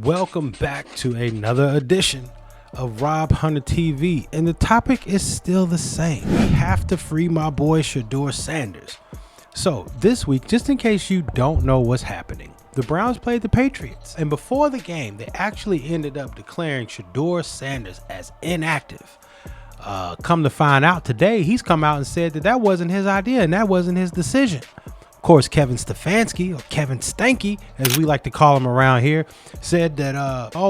Welcome back to another edition of Rob Hunter TV, and the topic is still the same. We have to free my boy Shedeur Sanders. So this week, just in case you don't know what's happening, the Browns played the Patriots, and before the game, they actually ended up declaring Shedeur Sanders as inactive. Come to find out today, he's come out and said that that wasn't his idea and that wasn't his decision. Of course, Kevin Stefanski, or Kevin Stanky, as we like to call him around here, said that,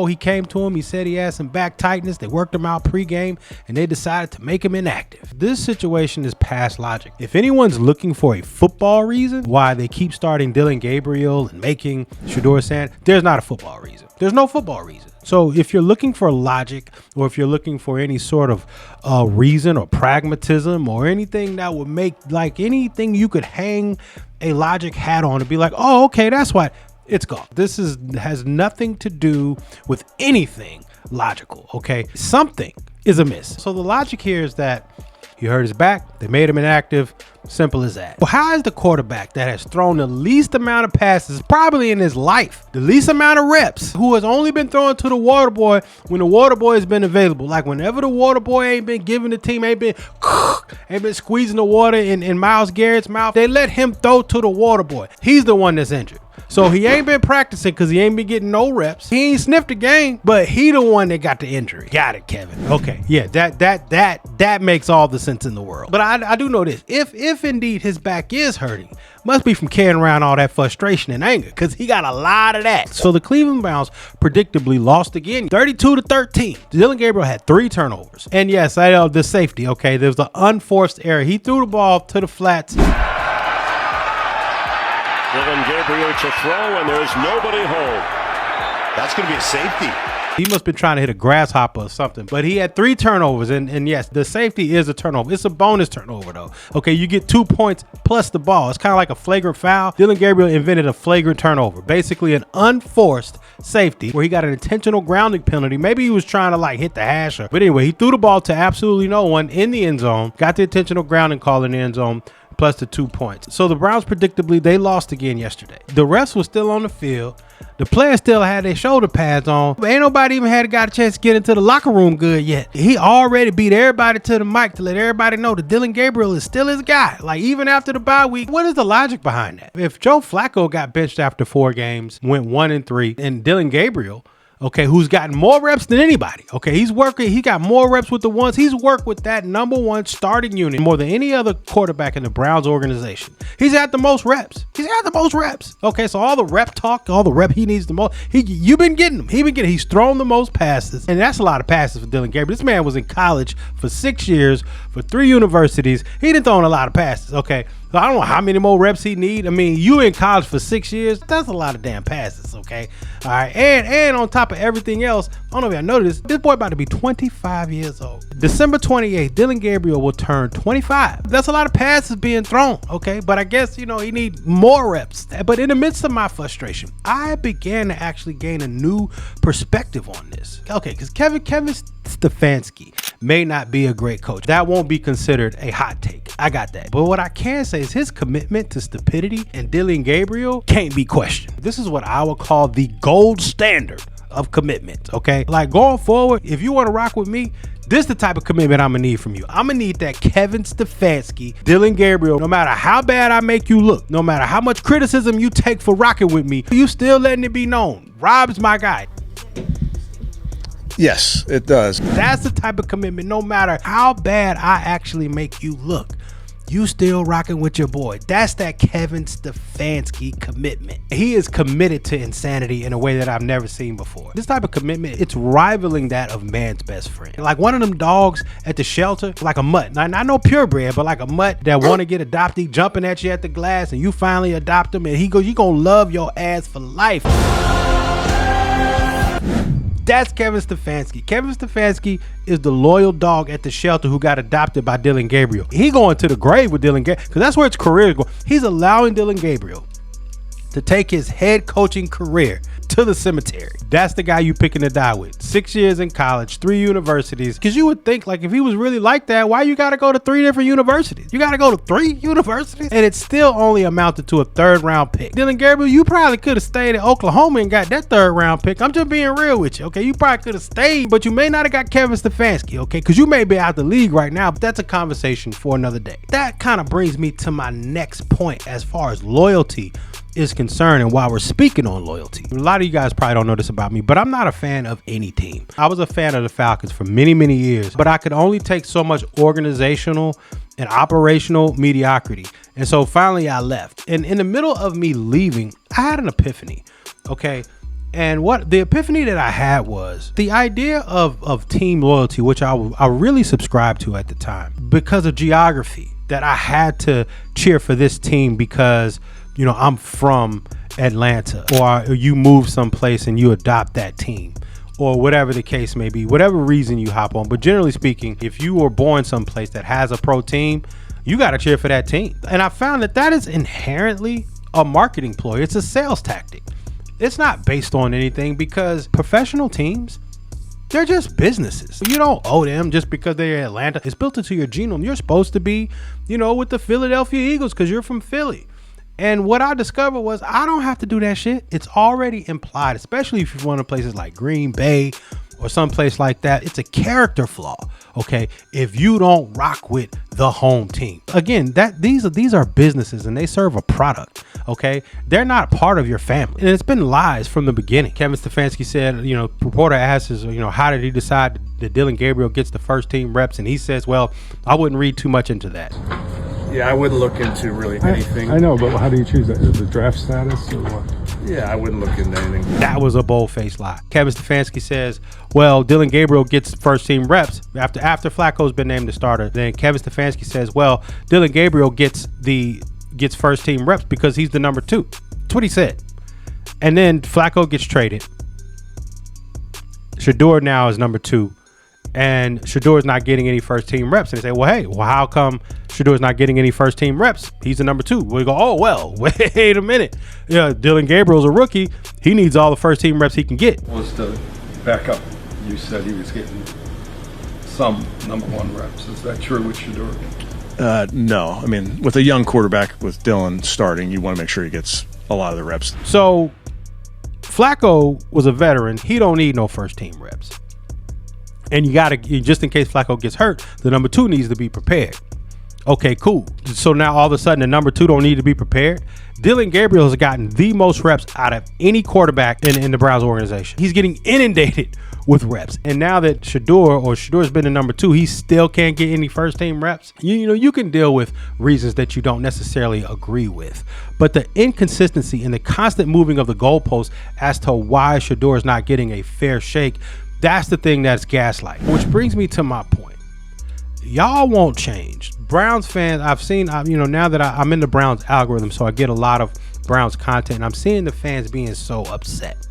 he came to him. He said he had some back tightness. They worked him out pregame, and they decided to make him inactive. This situation is past logic. If anyone's looking for a football reason why they keep starting Dillon Gabriel and making Shedeur Sanders, there's not a football reason. There's no football reason. So if you're looking for logic, or if you're looking for any sort of reason or pragmatism or anything that would make, like, anything you could hang a logic hat on and be like, oh, okay, that's why, it's gone. This has nothing to do with anything logical, okay? Something is amiss. So the logic here is that he hurt his back, they made him inactive, simple as that. Well, how is the quarterback that has thrown the least amount of passes probably in his life, the least amount of reps, who has only been throwing to the water boy when the water boy has been available? Like, whenever the water boy ain't been giving the team, ain't been squeezing the water in Myles Garrett's mouth, they let him throw to the water boy. He's the one that's injured. So he ain't been practicing because he ain't been getting no reps. He ain't sniffed the game, but he the one that got the injury. Got it, Kevin. Okay, yeah, that makes all the sense in the world. But I do know this: if indeed his back is hurting, must be from carrying around all that frustration and anger, because he got a lot of that. So the Cleveland Browns predictably lost again, 32-13. Dillon Gabriel had 3 turnovers, and yes, I know the safety. Okay, there was an unforced error. He threw the ball to the flats. Dillon Gabriel to throw, and there's nobody home. That's going to be a safety. He must have been trying to hit a grasshopper or something, but he had 3 turnovers, and yes, the safety is a turnover. It's a bonus turnover, though. Okay, you get 2 points plus the ball. It's kind of like a flagrant foul. Dillon Gabriel invented a flagrant turnover, basically an unforced safety where he got an intentional grounding penalty. Maybe he was trying to, like, hit the hasher, but anyway, he threw the ball to absolutely no one in the end zone, got the intentional grounding call in the end zone, plus the 2 points. So the Browns, predictably, they lost again yesterday. The refs were still on the field. The players still had their shoulder pads on, but ain't nobody even got a chance to get into the locker room good yet. He already beat everybody to the mic to let everybody know that Dillon Gabriel is still his guy. Like, even after the bye week, what is the logic behind that? If Joe Flacco got benched after 4 games, went 1-3, and Dillon Gabriel, okay, who's gotten more reps than anybody. Okay, he's working. He got more reps with the ones. He's worked with that number 1 starting unit more than any other quarterback in the Browns organization. He's had the most reps. Okay, so all the rep talk, all the rep he needs the most. You've been getting them. He's thrown the most passes, and that's a lot of passes for Dillon Gabriel. This man was in college for 6 years, for 3 universities. He didn't throw in a lot of passes. Okay. So I don't know how many more reps he need. I mean, you in college for 6 years, that's a lot of damn passes, okay? All right, and on top of everything else, I don't know if y'all noticed, this boy about to be 25 years old. December 28th, Dillon Gabriel will turn 25. That's a lot of passes being thrown, okay? But I guess, he need more reps. But in the midst of my frustration, I began to actually gain a new perspective on this. Okay, because Kevin Stefanski may not be a great coach. That won't be considered a hot take. I got that. But what I can say is his commitment to stupidity and Dillon Gabriel can't be questioned. This is what I would call the gold standard of commitment, okay? Like, going forward, if you want to rock with me, this is the type of commitment I'm going to need from you. I'm going to need that Kevin Stefanski, Dillon Gabriel, no matter how bad I make you look, no matter how much criticism you take for rocking with me, you still letting it be known. Rob's my guy. Yes, it does. That's the type of commitment. No matter how bad I actually make you look, you still rocking with your boy. That's that Kevin Stefanski commitment. He is committed to insanity in a way that I've never seen before. This type of commitment, it's rivaling that of man's best friend. Like one of them dogs at the shelter, like a mutt. Now, not no purebred, but like a mutt that want to get adopted, jumping at you at the glass, and you finally adopt him, and he goes, you gonna love your ass for life. That's Kevin Stefanski. Kevin Stefanski is the loyal dog at the shelter who got adopted by Dillon Gabriel. He going to the grave with Dillon Gabriel because that's where his career is going. He's allowing Dillon Gabriel to take his head coaching career to the cemetery. That's the guy you picking to die with. 6 years in college, 3 universities. Because you would think, like, if he was really like that, why you got to go to 3 different universities? You got to go to 3 universities? And it still only amounted to a 3rd round pick. Dillon Gabriel, you probably could have stayed at Oklahoma and got that 3rd round pick. I'm just being real with you, okay? You probably could have stayed, but you may not have got Kevin Stefanski, okay? Because you may be out the league right now, but that's a conversation for another day. That kind of brings me to my next point as far as loyalty is concerned, and while we're speaking on loyalty, a lot of you guys probably don't know this about me, but I'm not a fan of any team. I was a fan of the Falcons for many, many years, but I could only take so much organizational and operational mediocrity. And so finally I left. And in the middle of me leaving, I had an epiphany, okay? And what the epiphany that I had was the idea of team loyalty, which I really subscribed to at the time because of geography, that I had to cheer for this team because, you know, I'm from Atlanta, or you move someplace and you adopt that team, or whatever the case may be, whatever reason you hop on. But generally speaking, if you were born someplace that has a pro team, you got to cheer for that team. And I found that is inherently a marketing ploy. It's a sales tactic. It's not based on anything, because professional teams, they're just businesses. You don't owe them just because they're Atlanta. It's built into your genome. You're supposed to be, you know, with the Philadelphia Eagles because you're from Philly. And what I discovered was I don't have to do that shit. It's already implied, especially if you're one of places like Green Bay or someplace like that. It's a character flaw, okay, if you don't rock with the home team. Again, these are businesses and they serve a product, okay? They're not part of your family. And it's been lies from the beginning. Kevin Stefanski said, you know, reporter asks, you know, how did he decide that Dillon Gabriel gets the first team reps? And he says, well, I wouldn't read too much into that. Yeah, I wouldn't look into really anything. I know, but how do you choose that? Is it draft status or what? Yeah, I wouldn't look into anything. That was a bold-faced lie. Kevin Stefanski says, well, Dillon Gabriel gets first team reps after Flacco's been named the starter. Then Kevin Stefanski says, well, Dillon Gabriel gets first team reps because he's the number 2. That's what he said. And then Flacco gets traded. Shedeur now is number 2. And Shedeur is not getting any first team reps. And they say, well, hey, how come Shedeur is not getting any first team reps? He's the number 2. We go, oh, well, wait a minute. Yeah, Dillon Gabriel's a rookie. He needs all the first team reps he can get. Was the backup, you said he was getting some number 1 reps. Is that true with Shedeur? No. I mean, with a young quarterback with Dillon starting, you want to make sure he gets a lot of the reps. So Flacco was a veteran. He don't need no first team reps. And you got to, just in case Flacco gets hurt, the number 2 needs to be prepared. Okay, cool. So now all of a sudden the number 2 don't need to be prepared. Dillon Gabriel has gotten the most reps out of any quarterback in the Browns organization. He's getting inundated with reps. And now that Shedeur's been the number 2, he still can't get any first team reps. You know, you can deal with reasons that you don't necessarily agree with. But the inconsistency and the constant moving of the goalposts as to why Shedeur is not getting a fair shake, that's the thing that's gaslight. Which brings me to my point. Y'all won't change. Browns fans, I've seen, you know, now that I'm in the Browns algorithm, so I get a lot of Browns content, and I'm seeing the fans being so upset.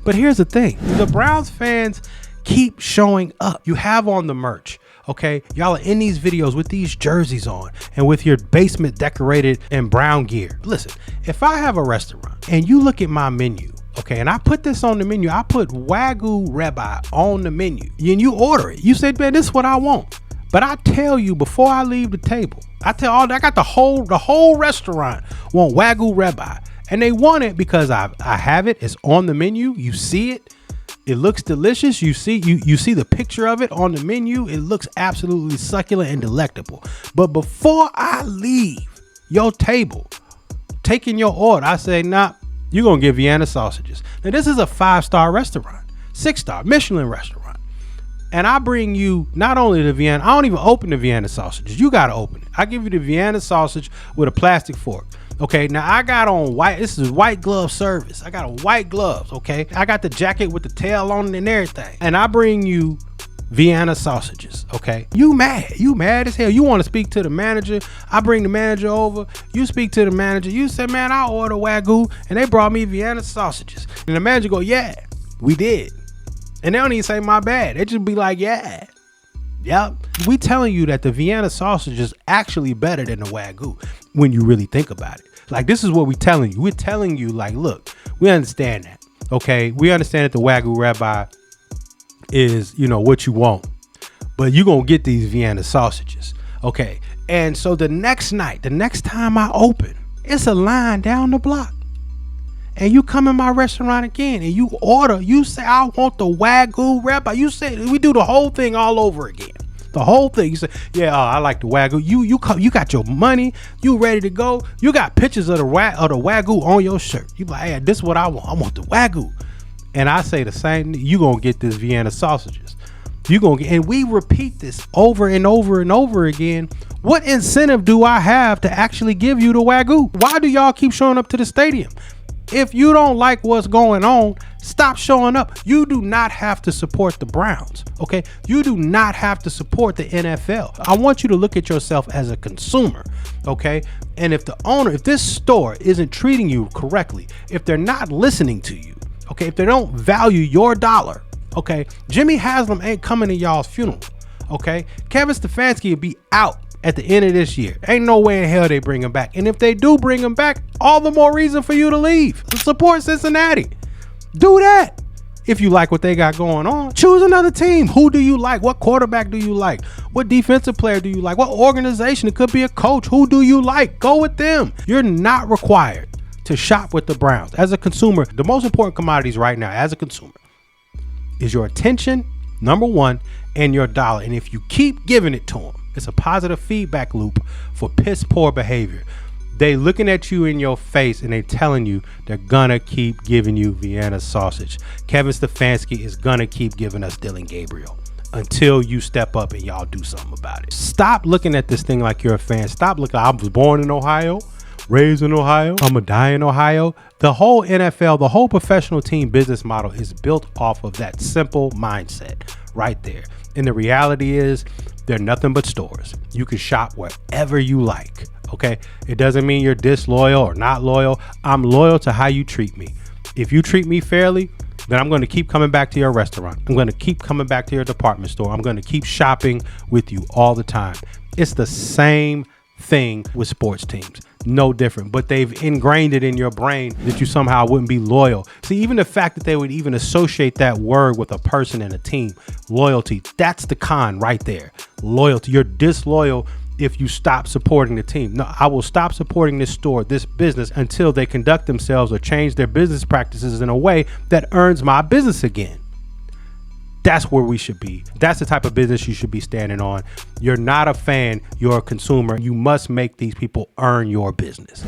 But here's the thing. The Browns fans keep showing up. You have on the merch, okay? Y'all are in these videos with these jerseys on and with your basement decorated in brown gear. Listen, if I have a restaurant and you look at my menu, okay, and I put this on the menu, I put Wagyu ribeye on the menu, and you order it. You say, man, this is what I want. But I tell you before I leave the table, I got the whole restaurant want Wagyu ribeye, and they want it because I have it. It's on the menu. You see it. It looks delicious. You see the picture of it on the menu. It looks absolutely succulent and delectable. But before I leave your table, taking your order, I say, nah, you're going to get Vienna sausages. Now, this is a 5-star restaurant, 6-star Michelin restaurant. And I bring you not only the Vienna, I don't even open the Vienna sausages. You got to open it. I give you the Vienna sausage with a plastic fork. Okay, now I got on this is white glove service. I got a white gloves, okay? I got the jacket with the tail on it and everything. And I bring you Vienna sausages, okay? You mad as hell. You want to speak to the manager. I bring the manager over. You speak to the manager. You say, man, I order Wagyu, and they brought me Vienna sausages. And the manager go, yeah, we did. And they don't even say my bad. They just be like, yeah. Yep. We telling you that the Vienna sausage is actually better than the Wagyu when you really think about it. Like, this is what we're telling you. We're telling you, like, look, we understand that. Okay, we understand that the Wagyu Rabbi is, you know, what you want, but you're gonna get these Vienna sausages. Okay, and so the next night, the next time I open, it's a line down the block. And you come in my restaurant again and you order, you say, I want the Wagyu Rabbi. You say, we do the whole thing all over again. The whole thing. You say, yeah, I like the Wagyu. You got your money. You ready to go. You got pictures of the Wagyu on your shirt. You like, hey, this is what I want. I want the Wagyu. And I say the same. You gonna get this Vienna sausages. You gonna get, and we repeat this over and over and over again. What incentive do I have to actually give you the Wagyu? Why do y'all keep showing up to the stadium? If you don't like what's going on, stop showing up. You do not have to support the Browns, okay? You do not have to support the NFL. I want you to look at yourself as a consumer, okay? And if the owner, if this store isn't treating you correctly, if they're not listening to you, okay, if they don't value your dollar, okay, Jimmy Haslam ain't coming to y'all's funeral, okay? Kevin Stefanski will be out at the end of this year. Ain't no way in hell they bring him back. And if they do bring him back, all the more reason for you to leave. Support Cincinnati. Do that. If you like what they got going on, choose another team. Who do you like? What quarterback do you like? What defensive player do you like? What organization? It could be a coach. Who do you like? Go with them. You're not required to shop with the Browns. As a consumer, the most important commodities right now as a consumer is your attention, number one, and your dollar. And if you keep giving it to them, it's a positive feedback loop for piss poor behavior. They looking at you in your face and they telling you they're gonna keep giving you Vienna sausage. Kevin Stefanski is gonna keep giving us Dillon Gabriel until you step up and y'all do something about it. Stop looking at this thing like you're a fan. Stop looking. I was born in Ohio, raised in Ohio. I'm gonna die in Ohio. The whole NFL, the whole professional team business model is built off of that simple mindset right there. And the reality is, they're nothing but stores. You can shop wherever you like, okay? It doesn't mean you're disloyal or not loyal. I'm loyal to how you treat me. If you treat me fairly, then I'm going to keep coming back to your restaurant. I'm going to keep coming back to your department store. I'm going to keep shopping with you all the time. It's the same thing with sports teams. No different, but they've ingrained it in your brain that you somehow wouldn't be loyal. See, even the fact that they would even associate that word with a person and a team, loyalty, that's the con right there. Loyalty. You're disloyal if you stop supporting the team. No, I will stop supporting this store, this business, until they conduct themselves or change their business practices in a way that earns my business again. That's where we should be. That's the type of business you should be standing on. You're not a fan, you're a consumer. You must make these people earn your business.